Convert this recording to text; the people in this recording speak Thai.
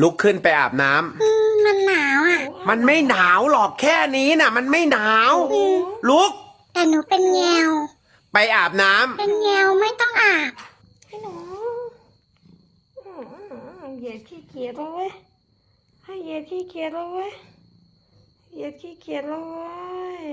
ลุกขึ้นไปอาบน้ำมันหนาวอ่ะ มันไม่หนาวหรอกแค่นี้น่ะ มันไม่หนาว ลุก แต่หนูเป็นแงว ไปอาบน้ำ เป็นแงวไม่ต้องอาบ ให้หนูเหยียดขี้เกียจแล้วเว้ยให้เหยียดขี้เกียจแล้วเว้ยเหยียดขี้เกียจแล้วเว้ย